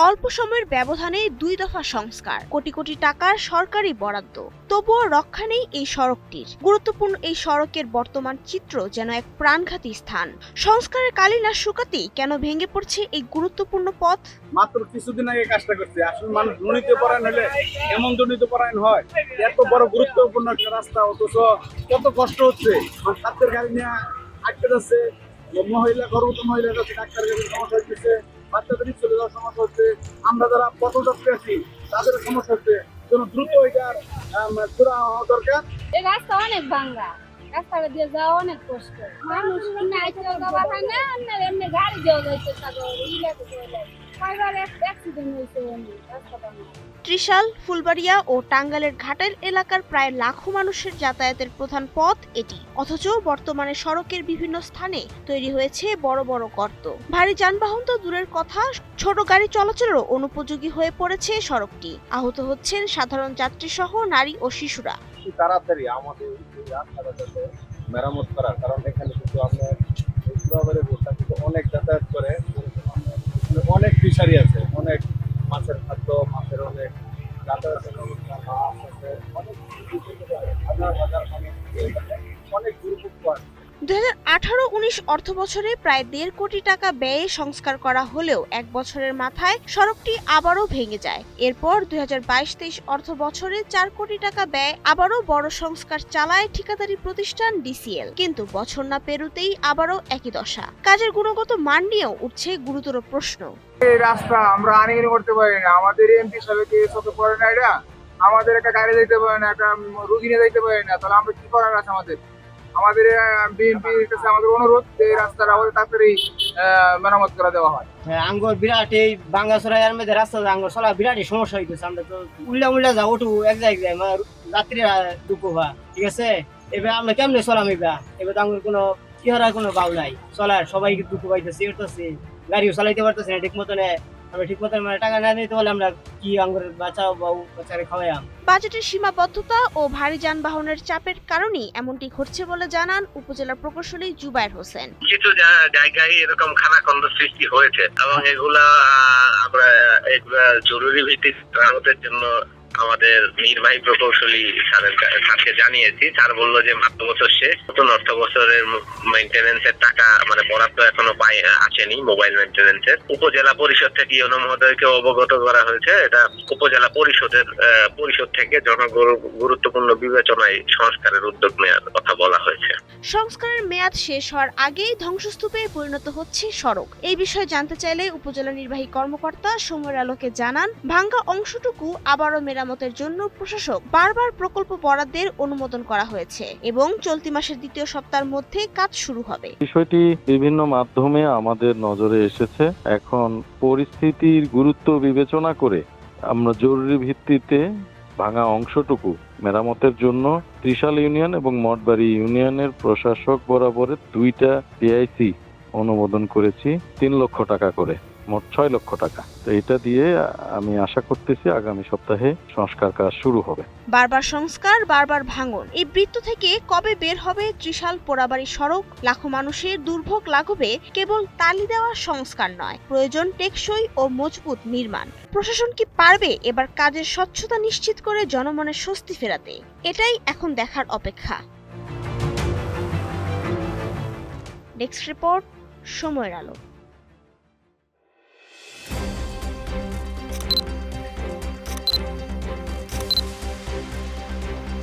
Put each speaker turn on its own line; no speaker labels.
অল্প সময়ের ব্যবধানে 2 দফা সংস্কার, কোটি কোটি টাকার সরকারি বরাদ্দ, তবুও রক্ষা নেই এই সড়কটির। গুরুত্বপূর্ণ এই সড়কের বর্তমান চিত্র যেন এক প্রাণঘাতী স্থান। সংস্কারের কালি না শুকাতেই কেন ভেঙে পড়ছে এই গুরুত্বপূর্ণ পথ?
মাত্র কিছুদিন আগে কাজটা করছে। আসলে মানুষ দুর্নীতি পরায়ণ হলে এমন দুর্নীতি পরায়ণ হয়। এত বড় গুরুত্বপূর্ণ একটা রাস্তা, অথচ কত কষ্ট হচ্ছে। ছাত্রের গাড়ি নিয়ে আটকে যাচ্ছে, গর্ভবতী মহিলা যাচ্ছে, ডাক্তার গাড়ির সমস্যা হচ্ছে, বাচ্চাদের চলে যাওয়ার সমস্যা হচ্ছে, আমরা যারা পথযাত্রী আছি তাদের সমস্যা হচ্ছে। যেন দ্রুত এটার চূড়া হওয়া দরকার।
এই রাস্তা অনেক ভাঙা, রাস্তাটা দিয়ে যাওয়া অনেক কষ্ট। মানুষ এমনি গাড়ি দিয়ে যাচ্ছে, অ্যাক্সিডেন্ট হয়েছে রাস্তাটা।
ত্রিশাল, ফুলবাড়িয়া ও টাঙ্গাইলের ঘাটের এলাকার প্রায় লাখো মানুষের যাতায়াতের প্রধান পথ এটি। অথচ বর্তমানে সড়কের বিভিন্ন স্থানে তৈরি হয়েছে বড় বড় গর্ত। ভারী যানবাহন তো দূরের কথা, ছোট গাড়ি চলাচলেরও অনুপযোগী হয়ে পড়েছে সড়কটি। আহত হচ্ছেন সাধারণ যাত্রী সহ নারী ও শিশুরা।
তাড়াতাড়ি আমাদের এই রাস্তাটাকে মেরামত করার, কারণ এখানে কিন্তু আপনার অনেক যাতায়াত করে, অনেক ফিশারি আছে, অনেক মাছের খাদ্য, মাছের অনেক যাতায়াতের ব্যবস্থা, মাছ আছে, অনেক দুর্ভোগ।
2018-19 অর্থ বছরে প্রায় 1.5 কোটি টাকা ব্যয়ে সংস্কার করা হলেও 1 বছরের মাথায় সড়কটি আবারও ভেঙে যায়। এরপর 2022-23 অর্থ বছরে 4 কোটি টাকা ব্যয়ে আবারও বড় সংস্কার চালায় ঠিকাদারি প্রতিষ্ঠান ডিসিএল। কিন্তু বছর না পেরোতেই আবারও একই দশা। কাজের গুণগত মান নিয়েও উঠছে গুরুতর প্রশ্ন।
এই রাস্তা আমরা আনিয়ে করতে পারি না, আমাদের এমপি সাহেবকে চোখে পড়ে না, এটা আমাদের একটা গাড়ি দিতে পারে না, একটা রুগী নিয়ে যাইতে পারি না, তাহলে আমরা কি করার আছে? আমাদের বিএনপির কাছে আমাদের অনুরোধ যে রাস্তাটা আমাদের তাড়াতাড়ি মেরামত করে দেওয়া হয়।
আঙ্গুর বিরাট এই বাঙ্গাসরা এর মধ্যে রাস্তা আঙ্গুর চলা বিরাটই সমস্যা হইতেছে। আমরা তো উল্লা যাও ওটু এক জায়গায় রাত্রিরা দুপুর হওয়া, ঠিক আছে? এবার আমরা কেমনে চলাম? এবার তো আঙ্গুর কোনো কি হওয়ার কোনো বাউ নাই, চলার সবাই দুপুর পাইতেছে, এরতেছে, গাড়িও চালাইতে পারতেছে না ঠিক মতনে। আমরা ঠিক মতন টাকা না দিতে পারলে আমরা কি আঙ্গুরের বাচ্চাও বাউ বাচ্চারে খাওয়াইলাম?
বাজেটের সীমাবদ্ধতা ও ভারী যানবাহনের চাপের কারণেই এমনটি ঘটছে বলে জানান উপজেলা প্রকৌশলী জুবায়ের হোসেন।
কিছু জায়গায় এরকম খানাখন্দ সৃষ্টি হয়েছে এবং এগুলা জরুরি ভিত্তিতে মেরামতের জন্য আমাদের নির্বাহী প্রকৌশলী স্যারকে জানিয়েছি। স্যার বললো যে মাত্র বছর শেষ, নতুন অর্থ বছরের মেইনটেনেন্সের টাকা বরাদ্দ এখনো আসেনি। মোবাইল মেইনটেনেন্সের উপজেলা পরিষদ থেকে ইউনো মহোদয়কে অবগত করা হয়েছে। এটা উপজেলা পরিষদ থেকে গুরুত্বপূর্ণ বিবেচনায় সংস্কারের উদ্যোগ নেওয়ার কথা বলা হয়েছে।
সংস্কারের মেয়াদ শেষ হওয়ার আগেই ধ্বংসস্তূপে পরিণত হচ্ছে সড়ক। এই বিষয়ে জানতে চাইলে উপজেলা নির্বাহী কর্মকর্তা সময়ের আলোকে জানান, ভাঙ্গা অংশটুকু আবারও মেরামতের জন্য প্রশাসক বারবার প্রকল্প বরাদ্দের অনুমোদন করা হয়েছে এবং চলতি মাসের 2য় সপ্তাহের মধ্যে কাজ শুরু হবে।
বিষয়টি বিভিন্ন মাধ্যমে আমাদের নজরে এসেছে। এখন পরিস্থিতির গুরুত্ব বিবেচনা করে আমরা জরুরি ভিত্তিতে ভাঙা অংশটুকু মেরামতের জন্য ত্রিশাল ইউনিয়ন এবং মঠবাড়ি ইউনিয়নের প্রশাসক বরাবরের 2টা পিআইসি অনুমোদন করেছি 3 লক্ষ টাকা করে, মোট 6 লক্ষ টাকা। তো এটা দিয়ে আমি আশা করতেছি আগামী সপ্তাহে সংস্কার কাজ শুরু হবে।
বারবার সংস্কার, বারবার ভাঙন, এই বৃত্ত থেকে কবে বের হবে ত্রিশাল পোড়াবাড়ি সড়ক? লাখো মানুষের দুর্ভোগ লাঘবে কেবল তালি দেওয়া সংস্কার নয়, প্রয়োজন টেকসই ও মজবুত নির্মাণ। প্রশাসন কি পারবে এবার কাজের স্বচ্ছতা নিশ্চিত করে জনমনের স্বস্তি ফেরাতে? এটাই এখন দেখার অপেক্ষা। ডেস্ক রিপোর্ট, সময়ের আলো।